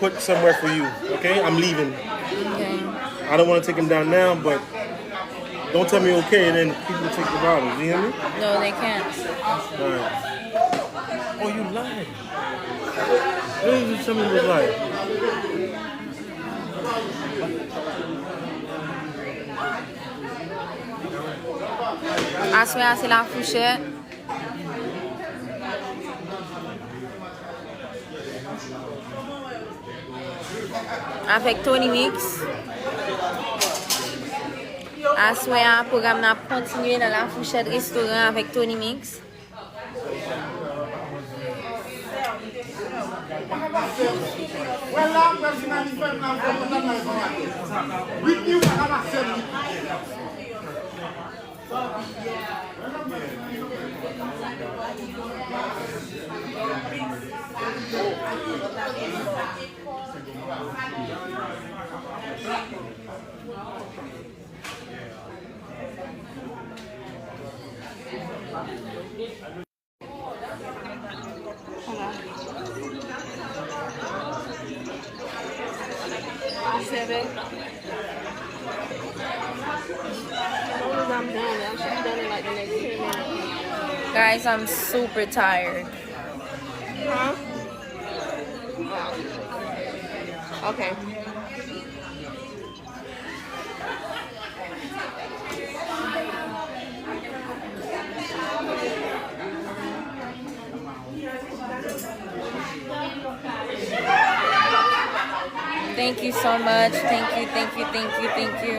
put somewhere for you. Okay, I'm leaving. Okay. I don't want to take them down now, but don't tell me okay, and then people take the bottles. You hear me? No, they can't. All right. Oh, you lied. What did you tell me was lying? Assoya, c'est la fourchette. Avec Tony Mix. Assoya, programme n'a continué dans la fourchette restaurant avec Tony Mix. Seven. As long as I'm done, I should be done in like the next 10 minutes. Guys, I'm super tired. Huh? Oh. Okay. Thank you so much. Thank you, thank you, thank you, thank you.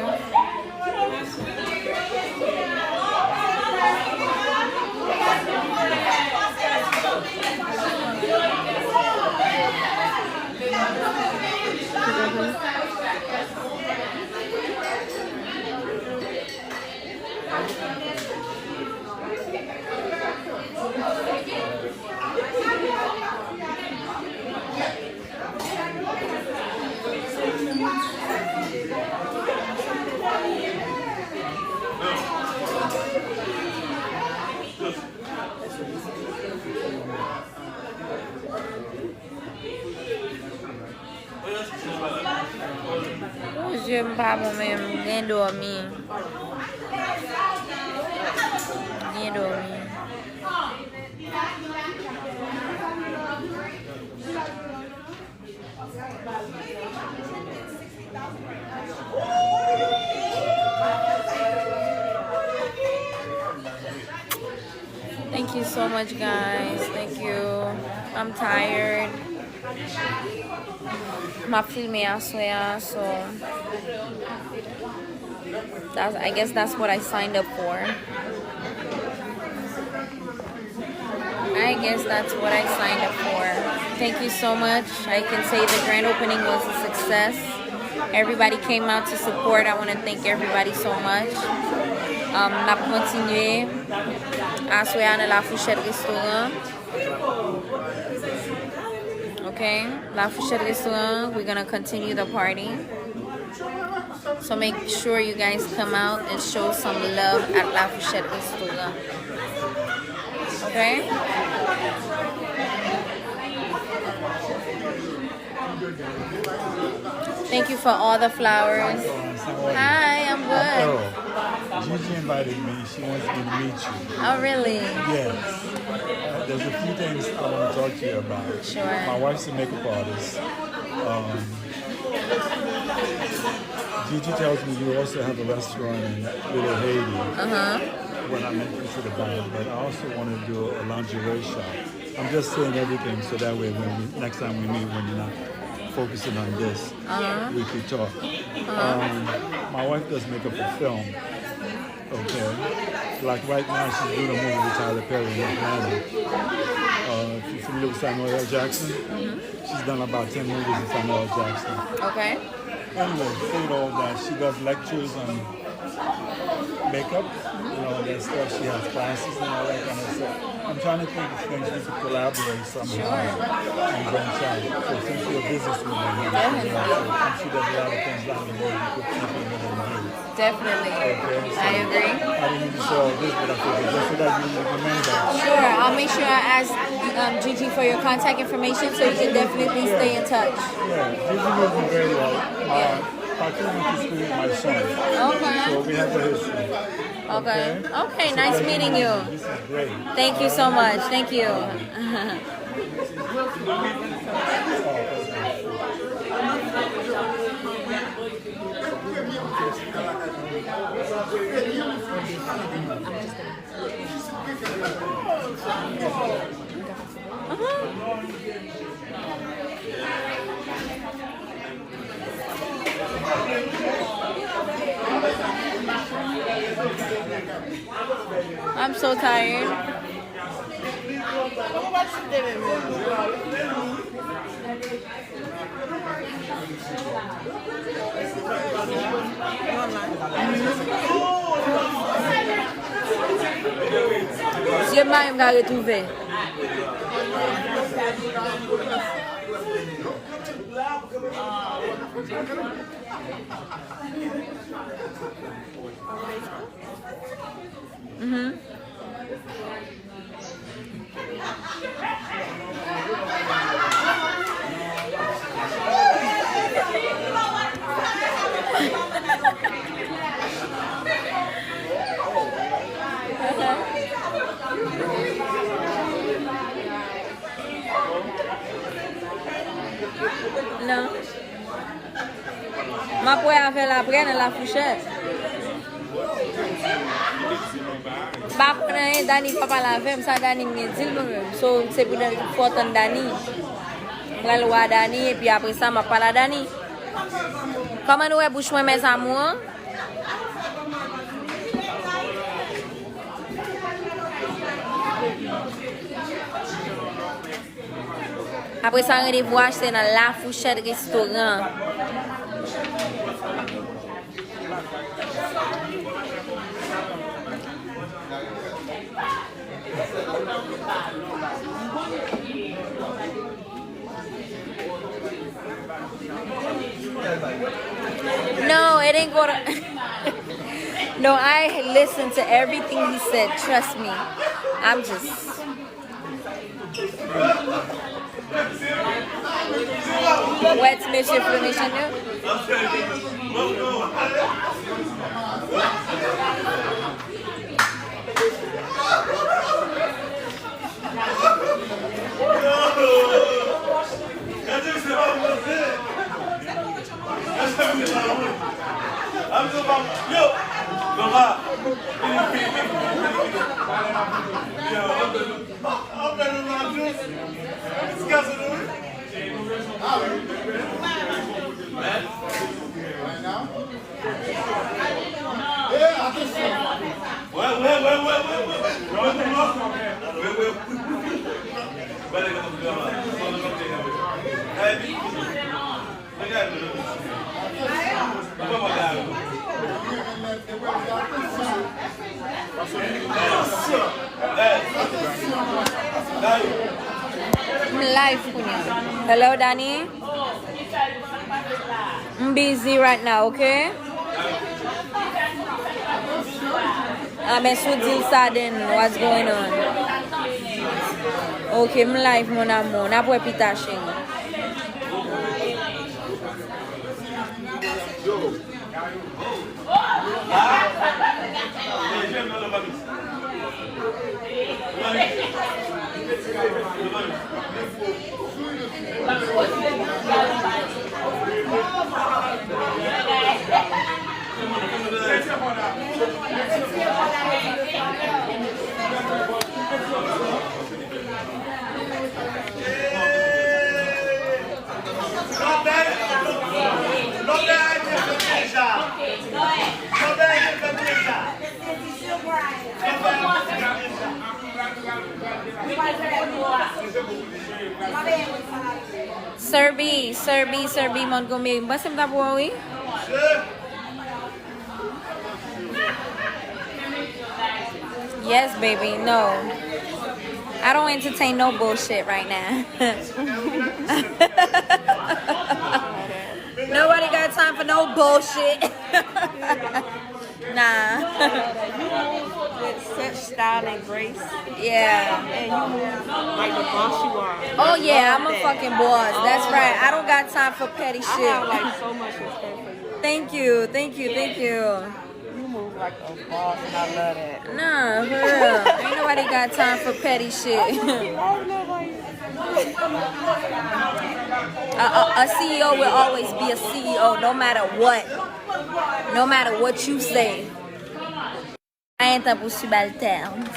Je m'pas moi-même, bien dormi. Bien dormi. Thank you so much, guys. Thank you. I'm tired. I'm filming Assoya, so I guess that's what I signed up for. I guess that's what I signed up for. Thank you so much. I can say the grand opening was a success. Everybody came out to support. I want to thank everybody so much. N'a continué Assoya dans la fourchette restaurant. Okay, La Fourchette Restaurant, we're gonna continue the party. So make sure you guys come out and show some love at La Fourchette Restaurant. Okay? Thank you for all the flowers. Hi, I'm good. Gigi invited me. She wants me to meet you. Oh, really? Yes. There's a few things I want to talk to you about. Sure. My wife's a makeup artist. Gigi tells me you also have a restaurant in Little Haiti. When I'm interested about it, but I also want to do a lingerie shop. I'm just saying everything so that way when next time we meet, when you're not focusing on this, we could talk. My wife does makeup for film. Okay. Like right now, she's doing a movie with Tyler Perry in Atlanta. If you're familiar with Samuel L. Jackson, she's done about 10 movies with Samuel L. Jackson. Okay. Anyway, saying all that, she does lectures on makeup, that stuff. She has classes and all that kind of stuff. I'm trying to think of things we could collaborate somehow and branch out. So since you're a businesswoman, I'm sure there's a lot of things down the road you could keep in and do. Definitely. Okay, so I agree. I didn't need to say all this, but I figured just so that you remember. Sure, I'll make sure I ask you Gigi for your contact information so you can definitely stay in touch. Yeah, Gigi knows me very well. I went to school with my son. Okay. So we have a history. Okay. Okay, nice meeting you. This is great. Thank you so much. Thank you. I'm so tired. Je m'aime qu'à retrouver. Non. Ma pou ave la pre nan la fouchette. Ba konen Dani papa la vem, sa Dani mwen dil mwen. So se pou den foton Dani. Mwen lwa Dani e pi apre sa ma pala Dani. Koman nou e bouch mwen mes amou? Apre sa rendez-vous achete nan La Fouchette restaurant. No, it ain't gonna. No, I listened to everything he said. Trust me. I'm just. What's mission for mission new? Live punya. Hello Danny. I'm busy right now, okay? I'm in Sudil Sadin. What's going on? Okay, I'm live mon amour. Na pou epitashing. Sir B, Montgomery. Basta mo tapo awi? Yes, baby. No. I don't entertain no bullshit right now. Nobody got time for no bullshit. Nah. such style and grace. Yeah. And you move like the boss you are. Oh yeah, I'm a Love that. fucking boss. That's right. I don't got time for petty I have shit. like so much respect for you. Thank you, thank you, thank you. You move like a boss, and I love that. Nah, for real. Ain't nobody got time for petty shit. A CEO will always be a CEO no matter what. No matter what you say. I ain't pour subalterne.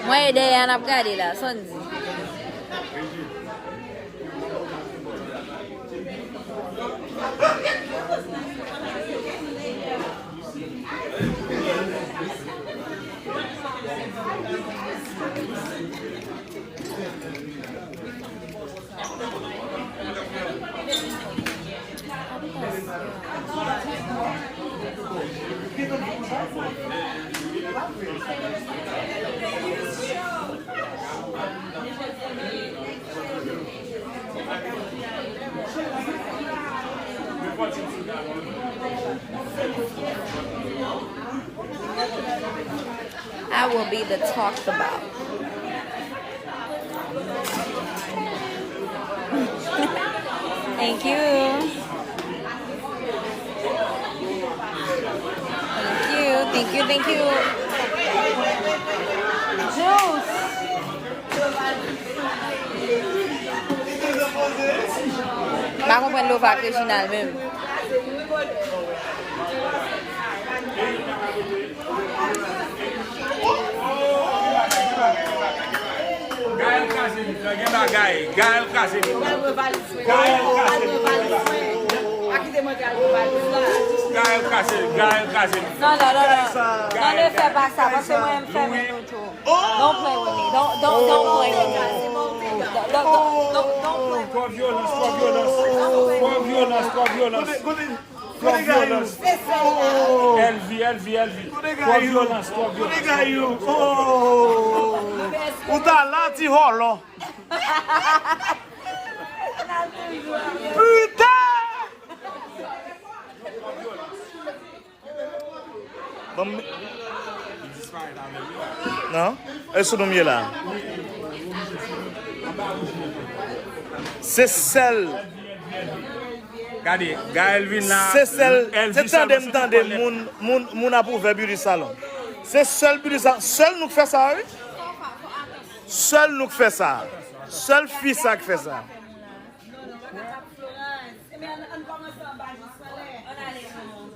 Mwen ide yan ap gade la, sonzi. I will be the talked about. Thank you. Thank you, thank you. Juice. Ba kompren lo fak regional men. Gael Kasemi, Gael Kasemi. No, ne fè pa sa, parce mwen fè men nou tou. Don't play with me. Don't play with me. Don't play with me. Elvi. Kwa violence. Ou ta lati holo. Putain! Non? Est-ce que nous là? C'est celle. Regardez, Gaël vient là. C'est celle. C'est tandem, moun a pour faire du salon. C'est seul but du salon. Seul nous fait ça, oui? Seul nous fait ça. Seul fils qui fait ça.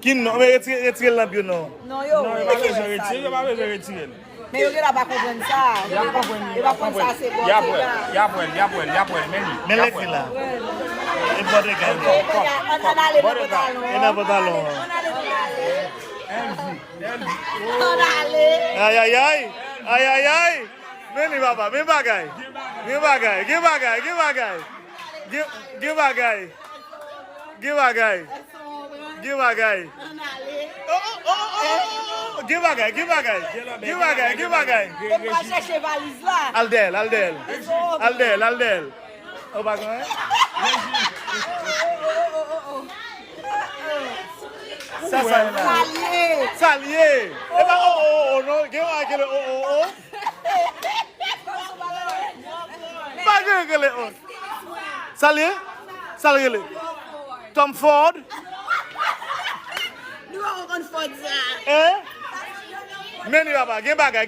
Qui non? Mais retirez la bio non. Non, yo. Non, il va retirer. Mais yo la pas comprendre ça. Il va comprendre ça, c'est bon. Ya poel, Mais les filles là. Et pas de gars. Et n'a pas talon. Aïe. Meni papa, me bagay. Give bagay. On va chercher valise là. Aldel. Oh bagay. Ça Salier. Eh ben oh non, quel oh. Bagay quel oh. Salier. Tom Ford. Nous on Ford ça. Eh? Meni papa, give bagay.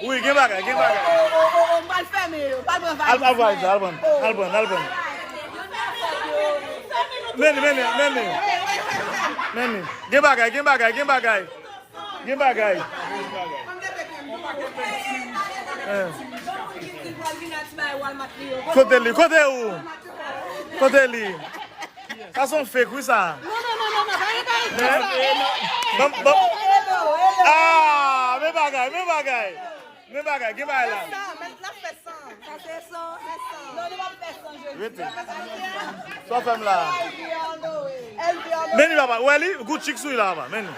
Oui, give bagay. On va le faire mais pas de valise. Albon. Meni. Meni. Gen bagay. Côté li. Côté li. Ça sont fake, oui ça. Non. Ah, mes bagay. Gen bagay là. Soit femme là. Meni baba, wali, good chick sou là baba, meni.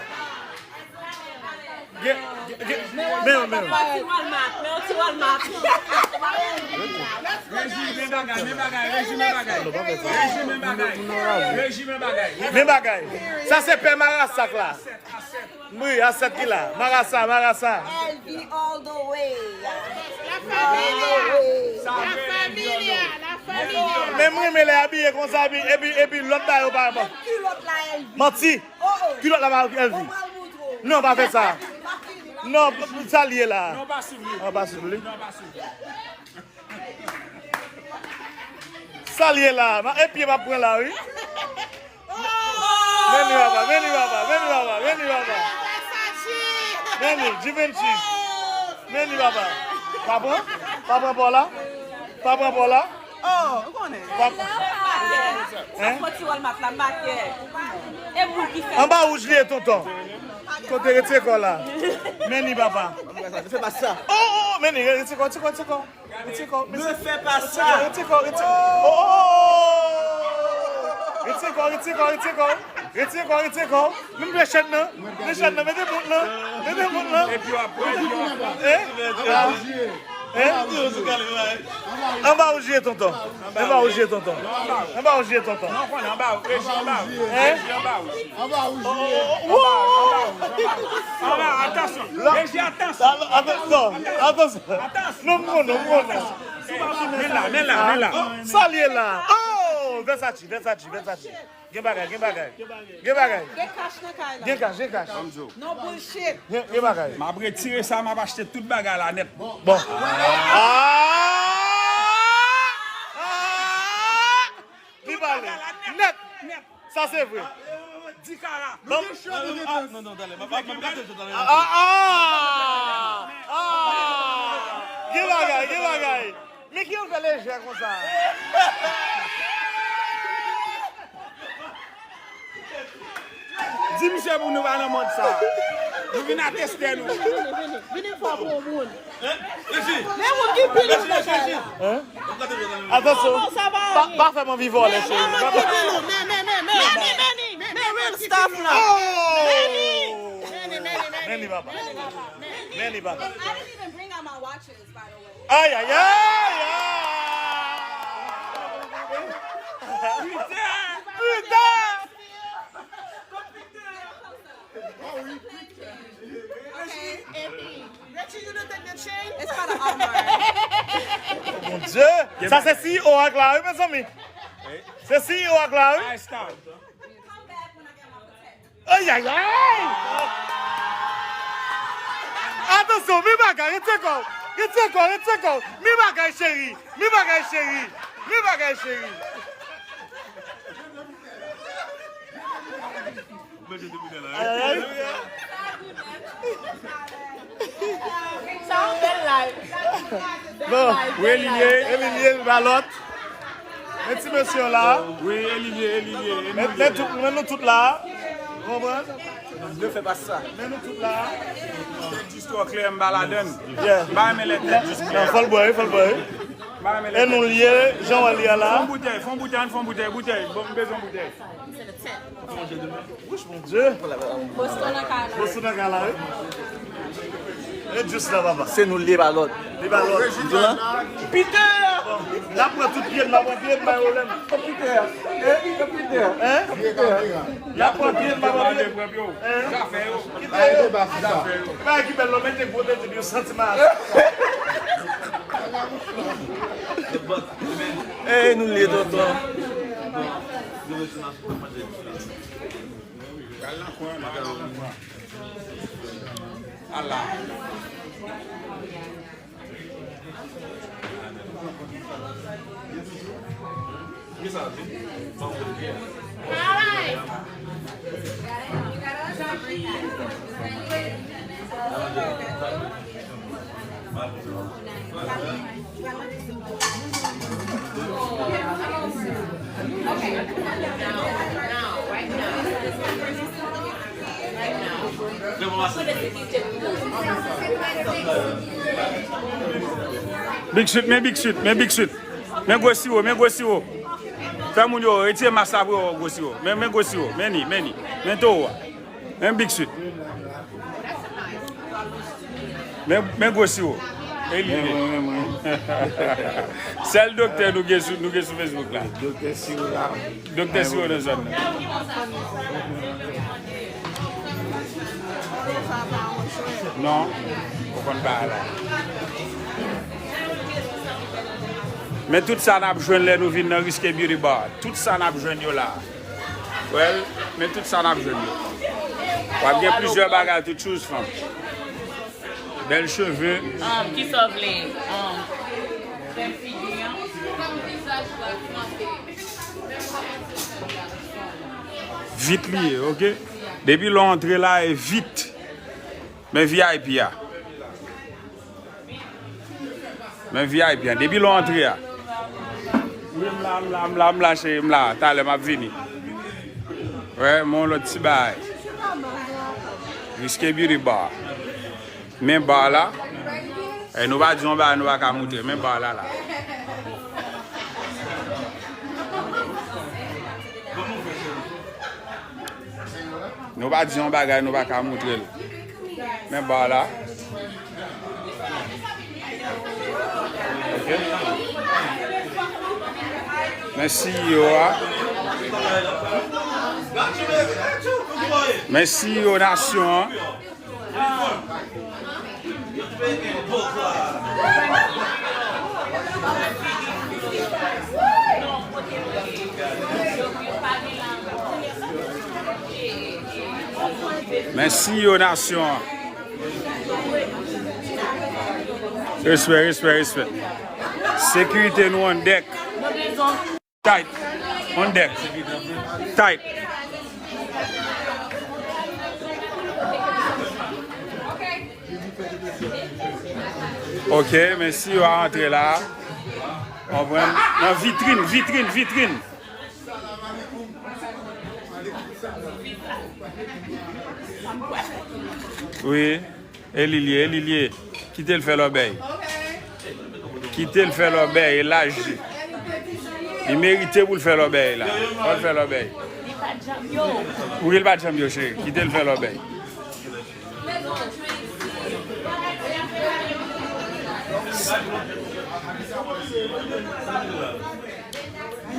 Meni. Mes bagay. Ça c'est Père Marassak là. Oui, à 7 qui là. Marassa. LV all the way. La famille. Mais moi, je les habille comme ça, et puis l'autre là, pas bon. Culotte la LV. Menti. Culotte la marque LV. Non, pas fait ça. Non, ça lié là. Non, pas sur lui. Ça lié là. Et puis, ma prendre là, oui. Veni, baba. Veni, Givenchy. Veni, baba. Pas bon là? Oh, vous connaissez? Hein? En bas où je l'ai, tonton. Côté de quoi là? Meni, baba. Ne fais pas ça. Oh, Meni, retire quoi? Ne fais pas ça. Retire quoi? Même les chaînes, mettez mon là. Et puis après, en bas où j'ai tonton. Attention. Non. Là. Salut là. Oh, Versace. Gen bagay. Gen cash. No bullshit. Gen bagay. M'a retiré ça, m'a acheté toute bagarre là net. Bon. Net. Ça c'est vrai. 10 carats. Non, dale. Gen bagay. Mais qui on fait léger comme ça? Dis monsieur pour nous aller dans mode ça. Nous venons tester nous. Venez pour un monde. Attention. Ça va. Parfaitement vivant les chéris. Mais real stuff là. Meni baba. I didn't even bring out my watches, by the way. Aïe. Putain. Okay, Richie, you didn't take the chain? It's for the armor. Mon Dieu. Ça c'est si haut à clair, mes amis. C'est si haut à clair. I start. Aïe. Attention, mi bagay, rete kon. Mi bagay chéri. Sound belle life. Bon, oui, Olivier, Balotte. Merci monsieur là. Oui, Olivier. Mets-nous toutes là. Ne fais pas ça. Mets-nous toutes là. Histoire claire, m'baladon. Yeah. Bah, mais les têtes juste claires. Faut le boire. Bah, mais les Et nous lier, Jean va lier là. Font bouteille. Bon, besoin bouteille. Mon Dieu. Boston à Gala. Et juste là, papa. C'est nous les balottes. Les ballons. Peter! Là, pour tout pied, là, pour pied, ma olem. Peter! Hein? Là, pour pied, ma olem. Pas qui belle l'homme, t'es pour t'être du sentiment. Eh, nous les tonton. Allah. Big shoot, mais big shoot, mais big shoot. Mais go si haut, mais go si haut. Fais mon yo, retire ma sabre go si haut. Mais go si haut, mais ni. Mais to. Mais big shoot. Mais go si haut. C'est le docteur nous sur Facebook là. Docteur Siro là. Docteur Siro de zone. Non, on ne pas là. Mais tout ça n'a pas besoin de nous venir dans risque beauty bar. Tout ça n'a pas besoin de là. Well, mais tout ça n'a pas besoin de. Il y a plusieurs bagages to choose from. Belles cheveux. Qui sauve les Vite lié, ok? Depuis l'entrée là est vite. Mais VIP là. Mais VIP là. Depuis l'entrée là. Oui, m'la, t'as le m'a vini. Ouais, mon l'autre petit bail. Risque beauty bar. Même bar là. Et nous va dire on va nous va monter même bar là. Nous va dire on va nous va montrer. Même bar là. OK. Merci yo. Merci aux nations. Merci aux nations. Respect. Sécurité nous on deck. Tight. On deck. Tight. Ok, merci, on va entrer là. On va dans vitrine. Oui, et Lilier. Quittez le fait l'obéi. Et là, il méritait pour le faire l'obéi là. On va le faire l'obéi. Oui, il va être champion, chérie. Quittez le faire l'obéi.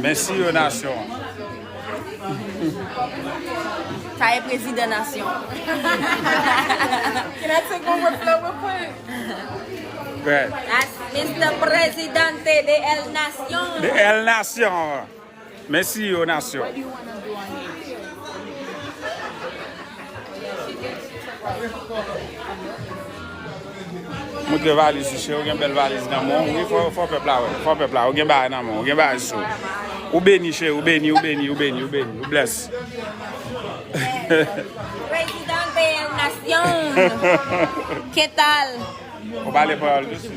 Merci aux nations. Ty président nation. Can I take one more flow real quick? Ouais. That's Mr. Presidente de El Nation. De El Nation. Merci aux nations. Montre valise ici, on a une belle valise dans mon. Oui, faut peuple là, faut peuple là. On a une barre dans mon, on a une barre ici. Ou béni, chez, ou béni. Ou bless. Presidente de El Nation. ¿Qué tal? On va aller parler dessus.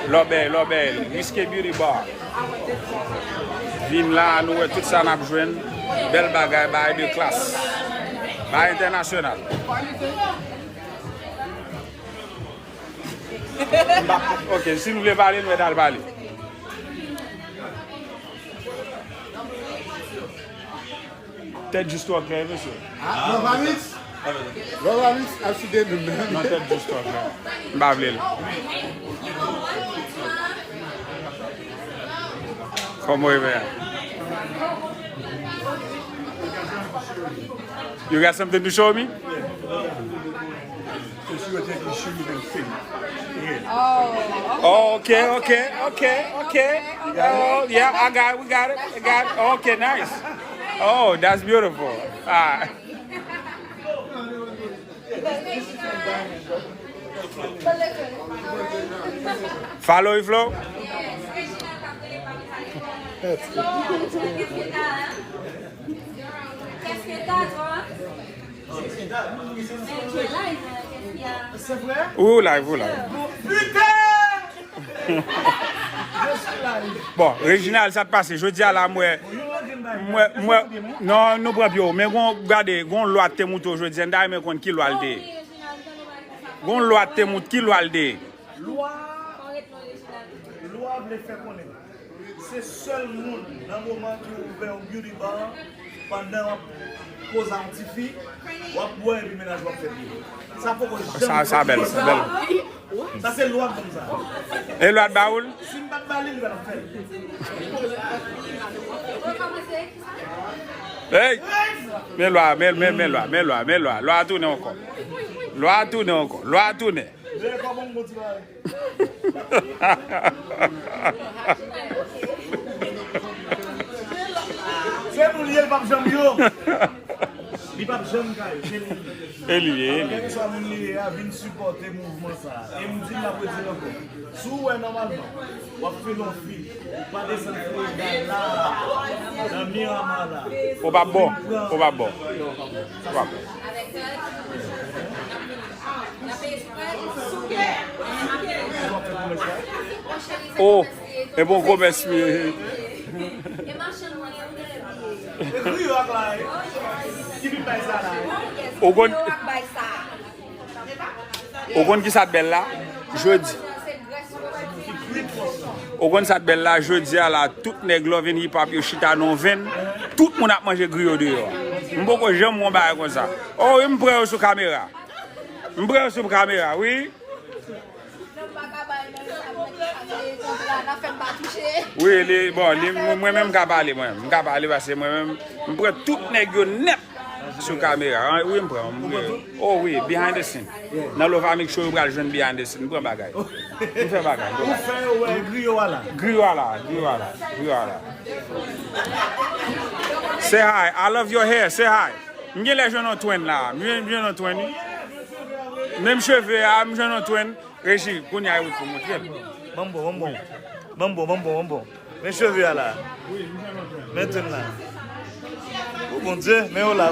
L'obel, Risque Beauty Bar. Vin là, nous tout ça n'a besoin. Belle bagaille, bail de classe. Bail international. Ok, si nous voulons parler, nous allons parler. Peut-être juste au clair, monsieur. Rovamis, accident de même. Non, peut-être juste au clair. M'bavle. Comment il va? You got something to show me? Oh, okay. Oh, yeah, we got it. Okay, nice. Oh, that's beautiful. Ah. Follow you, Flo? Qu'est-ce que t'as, toi? C'est vrai? Ou live, ou live. Putain! Bon, Réginal, ça te passe. Je dis à la moi, non, nous prenons plus. Mais regardez, on loi de mouton aujourd'hui, on a mais qui loi le dé. On loi de mouton qui loi le dé. Loi voulait faire connaître. C'est seul monde dans le moment qui a ouvert un beauty bar pendant pause antifi, ou à boire et ménage va faire. Ça faut que Ça belle, ça belle. Ça c'est loi comme ça. Et loi de Baoul? Si je ne pas de il va le faire. Hey! Mais loi. Loi à tourner encore. Loi à tourner encore. Loi à tourner. J'ai pas bon motivé. C'est nous lier le pape Jambio. Le pape Jambio. Et lui. Quel soit mon lié à venir supporter le mouvement ça. Et me dit la poésie encore. Sous normalement, on va faire nos filles. Pas descendre là. Dans Miramar là. Faut pas bon. Oh, et bon commerce. Et marche loin, Et puis là. Qui peut pas ça là? Au compte qui s'appelle belle là, jeudi. Au compte ça belle là, jeudi à la toute nègre là venir papier chita non vin, tout le monde a mangé griot dehors. M'boko j'aime mon bail comme ça. Oh, il me prend sur caméra. Oui. Oui, moi-même je parle, parce que moi-même, je prends tout nègre net sur caméra. Oui, je prends. Oh oui, behind the scene. Dans le famille, je suis jeune behind the scene. Je prends bagage. Je fais bagage. Vous faites griot là. Say hi. I love your hair. Say hi. Je suis les jeunes twin là. Même cheveux, je suis un twin. Régie, qu'on y a eu pour montrer. Bon. Mes cheveux là. Maintenant. Oh mon Dieu, mais oh là.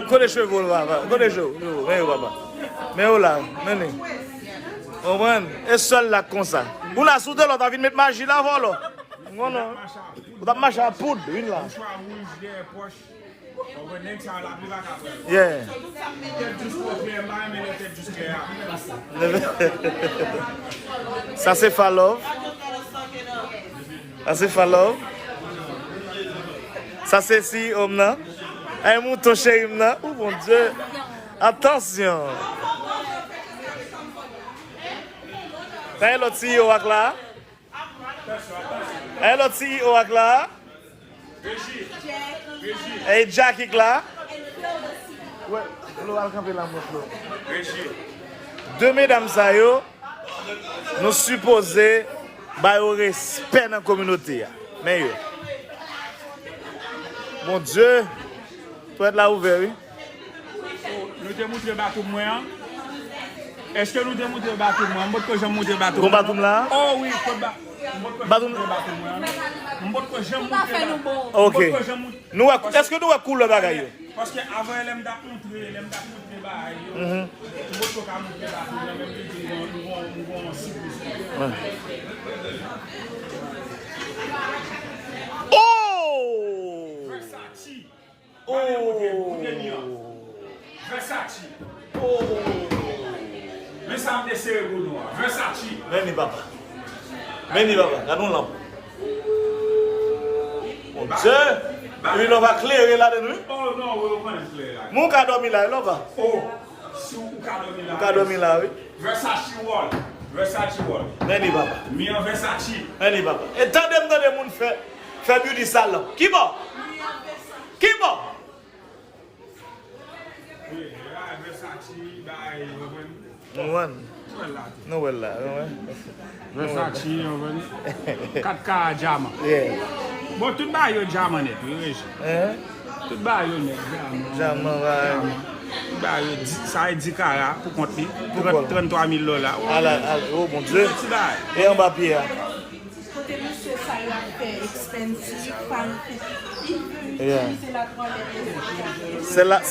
Quoi les cheveux là, quoi les cheveux, mais oh là, et seul là comme ça. Vous la soudez là, t'as envie de mettre magie là avant là. Non. Vous avez marché à poudre, une là. Yeah. Ça c'est Falov. Ça c'est si Omna. Un mouton chez Omna. Oh mon Dieu. Attention. T'as l'autre CEO là. Et Jackie là. Ouais, deux mesdames ça yo, nous supposons bah au respect dans la communauté. Mais yo. Mon Dieu, tu es là ouvert, oui? Nous te montré le bateau moi. Est-ce que nous te montré le bateau moi? Moi que j'aime monter le bateau. Bon bateau là? Oh oui, bateau. OK. Nous est-ce que nous cool le bagaille? Parce que avant elle me montré bagaille. Oh! Versace. Oh! Mais ça me dessert noir. Versace. Meni papa, regardons là. Mon Dieu! Il va clairer là-dedans. Oh non, on va pas clairer là. Mon cas dormi là, là-bas. Oh! Si vous dormi là. Cas dormi là, oui. Versace wall. Meni papa. Mi en Versace. Meni papa. Et tandem moun fait beauty salon. Qui bon? Oui, Versace, bye. No well là. Versace, 4K Jama. Yeah. Bon, tout bas yo Jama net, oui. Tout bas yo net, Jama, Bah, ça est 10 carats pour compte li. Pour 33 000 $. Ah là, oh mon Dieu. Petit bail. Et en bas Pierre. Côté monsieur, ça l'a fait expensive, femme. Yeah. C'est la toilette.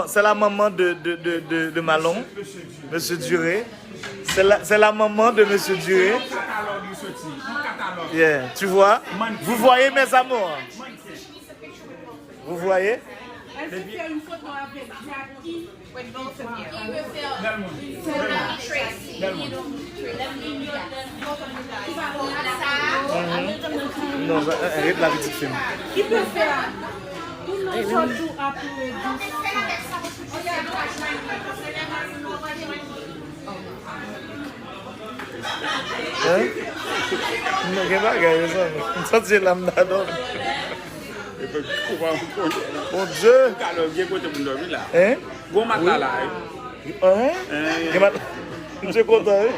C'est la maman de Malon, Monsieur Duré. C'est la maman de Monsieur Duré. Yeah. Tu vois? Vous voyez mes amours? Vous voyez? Elle peut faire une photo avec Jackie. Non, arrête la petite film. Qui peut faire une photo après Hein? Non, qu'est-ce que ça? Ça, c'est lambda, non? Mon Dieu! Alors, bien côté pour dormir là. Hein? Bon matelas là. Hein? Je suis content. Hein?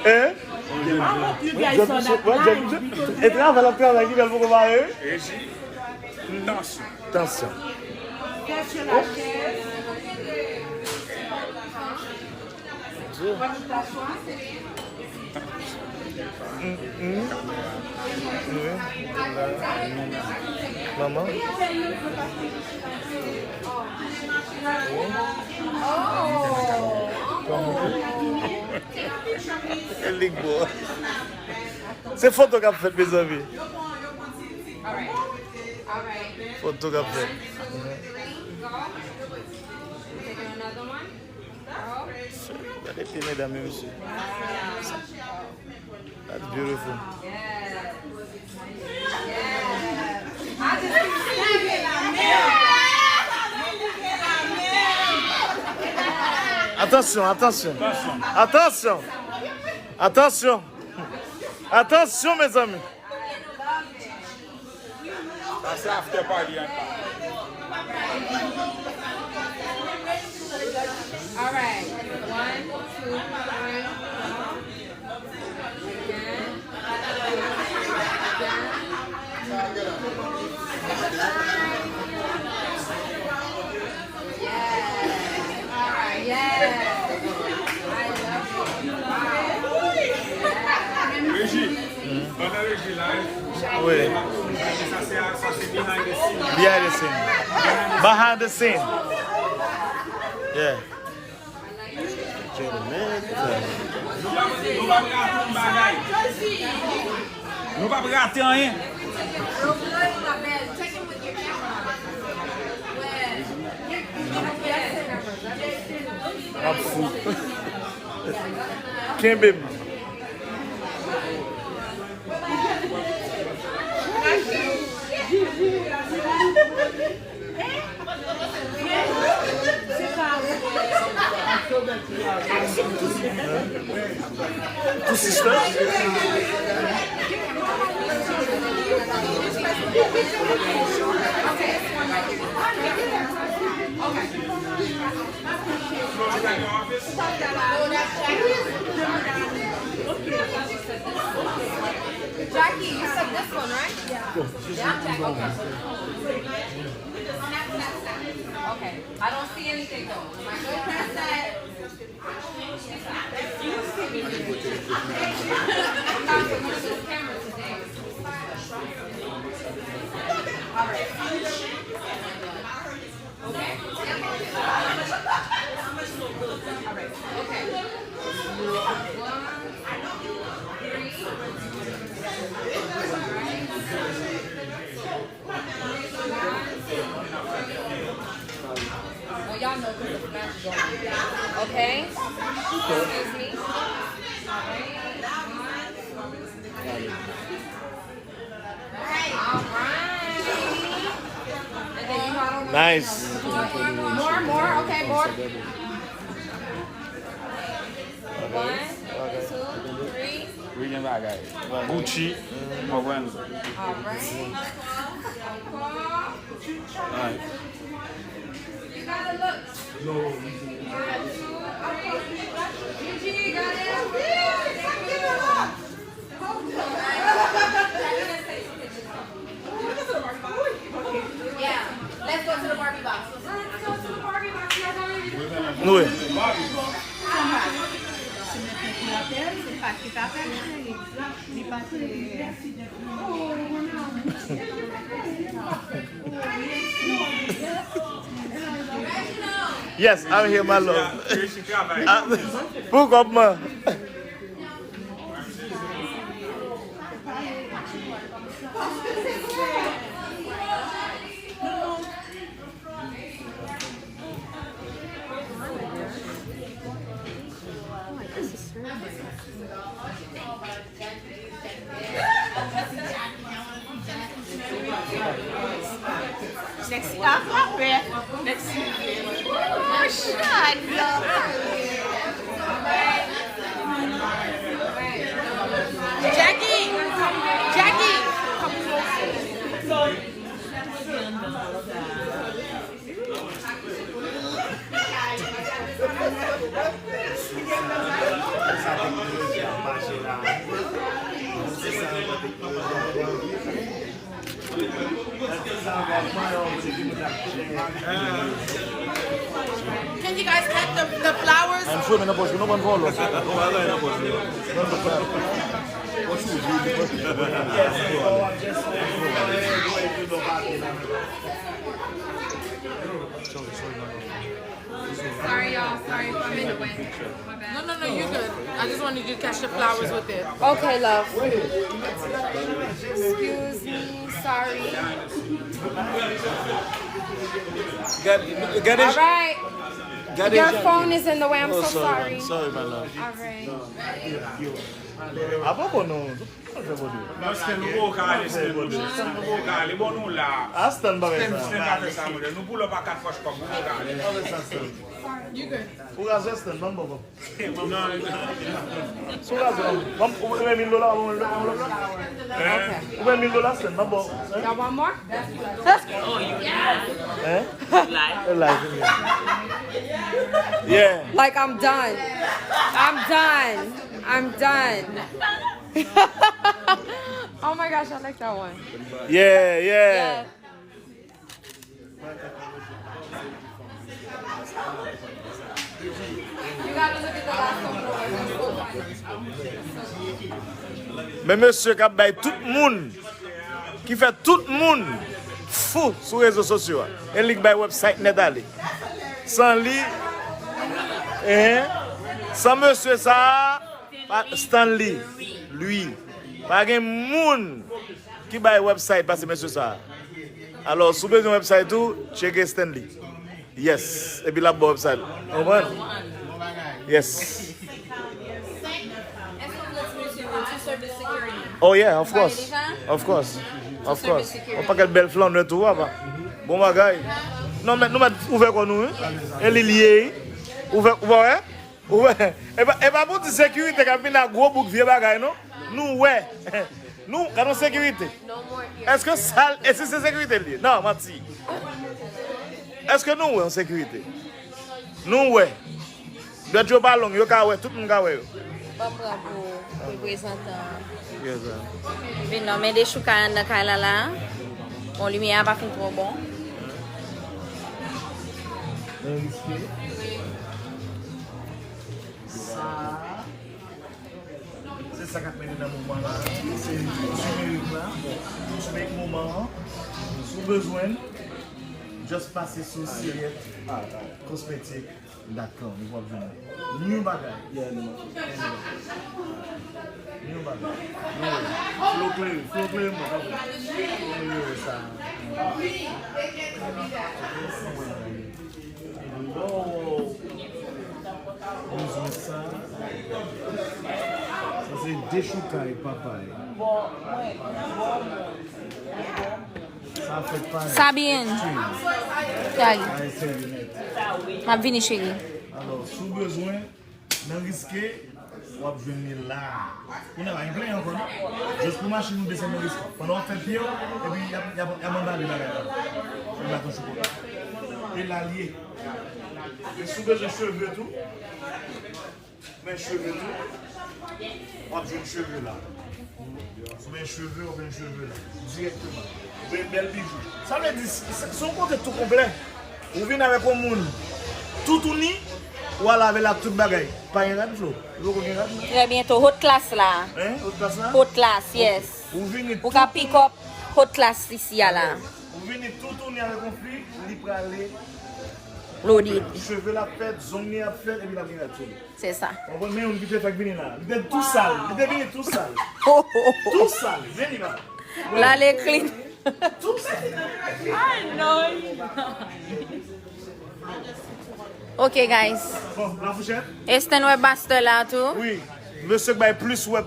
Hein? you guys saw that line because Et travaille la travail qui va vous comparer. Régie. Attention. Attention. qu'est-ce que la chaise? On va tout t'asseoir. Maman. Elle est beau. C'est photo qu'a fait mes amis. Photo qu'a fait. Regardez bien, mesdames et messieurs. That's beautiful. Attention, attention. Attention. Attention. Attention, mes amis. Ça, c'est after party. Hein. All right. 1, 2, 3. Régie. Bonne régie là. Oui. Ça, c'est behind the scene. Behind the scene. Behind the scene. Yeah. Nous pas rater rien. I'm full. Can't be. Two sisters? Jackie, you said this one, right? Yeah. Yeah, okay. I don't see anything though. Am I good past that? I'm not going to this camera today. All right. Okay. All right. Okay. 1, 3. Y'all know because the match is on. Okay? Excuse me. Alright. And then you know I don't know. Nice. More. Okay, more. 1, 2, 3. William Bagay. Gucci. Alright. Alright. You gotta look. 1, 2, 3. Gigi, you got it. Yeah. Oui. Yes, I'm here, my love. Pourquoi moi? Next stop, next. Oh, shut up. Jackie, come closer. Can you guys cut the flowers? I'm sure no one follows. Sorry, y'all. Sorry if I'm in the way. My bad. No, you're good. I just wanted you to catch the flowers with it. Okay, love. Excuse me. Sorry. Get All it. right. Get Your it. phone is in the way. I'm so sorry. Sorry, my love. All right. Ah, pourquoi non? Non, c'est le beau calé, c'est le beau calé. Bon, nous là. Ah, stand by C'est ça. pas fait ça, nous pouvons pas quatre fois comme beau calé. You good. Pour gazer stand, non, bon. Sur gazer. Vamos, $1,000, $1,000 stand, non, bon. Y'all want more? Eh? Live. Yeah. Like I'm done. I'm done. Oh my gosh, I like that one. Yeah. Yeah. You gotta look at the last one. Mais monsieur qui a baillé tout le monde, qui fait tout le monde fou sur les réseaux sociaux. Et qui a website net aller. Sans lui, sans monsieur ça, Stanley, lui, pas de monde qui a website parce que monsieur ça. Alors, si vous avez un website tout, checkez Stanley. Yes. Et puis la website. Vous comprenez? Yes. Oh yeah, of course. Of course. On pas quelle belle flamme de tout là. Bon bagaille. Non mais nous va ouvert quoi nous. Elle est liée. Ouvert ouais. Et pas pour sécurité quand vient gros bouc vieux bagaille non. Nous ouais. Nous quand on sécurité. Est-ce que ça est-ce que c'est sécurité lié? Non, menti. Est-ce que nous ouais en sécurité? Nous ouais. De Joe Ballon, yo ka ouais tout le monde ka ouais. Papa pour représentant. Yes sir. Vin non mais des chouka dans kala là. Bon lumière pas fin trop bon. C'est ça qui a mené dans le moment là. C'est numérique là. Tout le moment. Sous besoin, juste passer sur Syriette cosmétique. D'accord, nous voyons venir. New bagage. New bagage. Flow clear, ça. Oh. Ça c'est déchoucaille, papa. Ça fait pas. Sabine. Dali. M'a vini chérie. Alors, sous besoin, non risqué, on va venir là. On a rien plein encore. Juste pour machine nous descendre risque. Pendant on fait pied, et puis il y a un mandat de la et l'allié. Et sous besoin cheveux tout. Mais cheveux tout. On va venir cheveux là. Sous mes cheveux, on va cheveux là. Directement. Vous avez bel bijou. Ça veut dire, son compte est tout complet. Vous venez avec un monde tout uni, Ou à laver la toute bagaille. Pas un rad flow. Vous avez un rad? Très bientôt, haute classe là. Hein? Autre place là? Haute classe, yes. Vous venez Ou ka pick up haute classe ici là. Vous venez tout tourner avec un flux, il peut aller. Loaded. Cheveux la fête, zongé la fête, et puis la venir tout. C'est ça. On va mettre une vitesse avec venir là. Il était tout sale. Il était venu tout sale. Oh, oh, oh. Tout sale. Venez là. Là, les clean. Tout sale. Ok, guys. Bon, la fourchette? Est-ce que nous basta là tout? Oui. Monsieur Baye plus web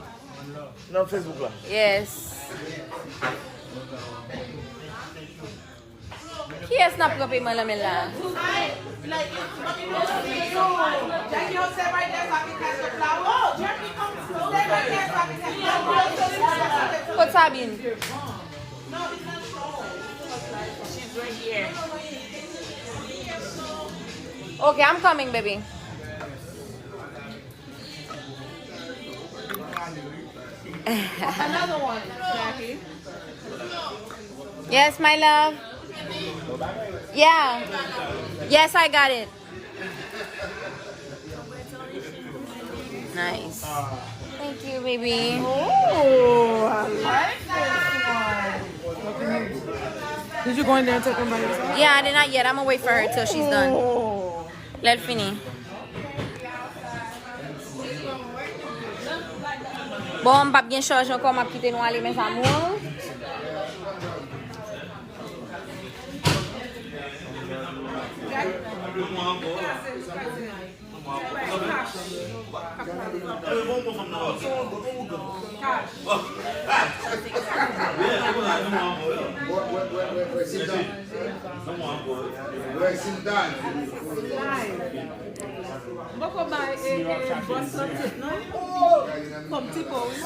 dans Facebook là. Yes. Qui est-ce qui n'a pas payé là? What's happening? Okay, I'm coming, baby. Another one, Jackie. Yes, my love. Yeah. Yes, I got it. Nice. Thank you, baby. Oh, I like this one. Did you go in there and take them by yourself? Yeah, I did not yet. I'm gonna wait for her till she's done. Oh. Let fini. Bon, pas bien chargé encore, m'a quitté nous aller mes amours.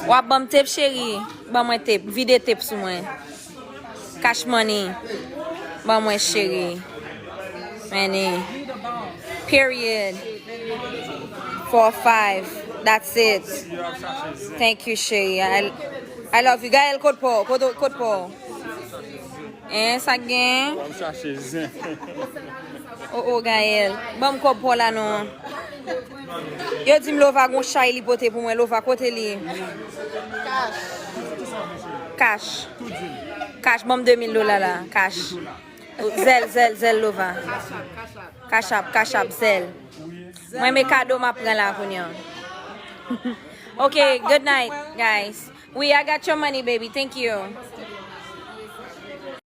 Wap bam tip chéri, bam moi tip, vide tip sou moi. Cash money, bam moi chéri. Money. Period. 4-5. That's it. Thank you, chéri. I love you. Gaël, code po. Ça gagne? On va chercher zin. Oh, Gaël. Bam code po là non. Yo di m lova gon chay li pote pou mwen, lova kote li. Cash. Cash, bam $2000 là. Cash. Zel lova. Cash up, zel. Mwen me kado ma pren la kounyan. Okay, good night, guys. I got your money, baby. Thank you.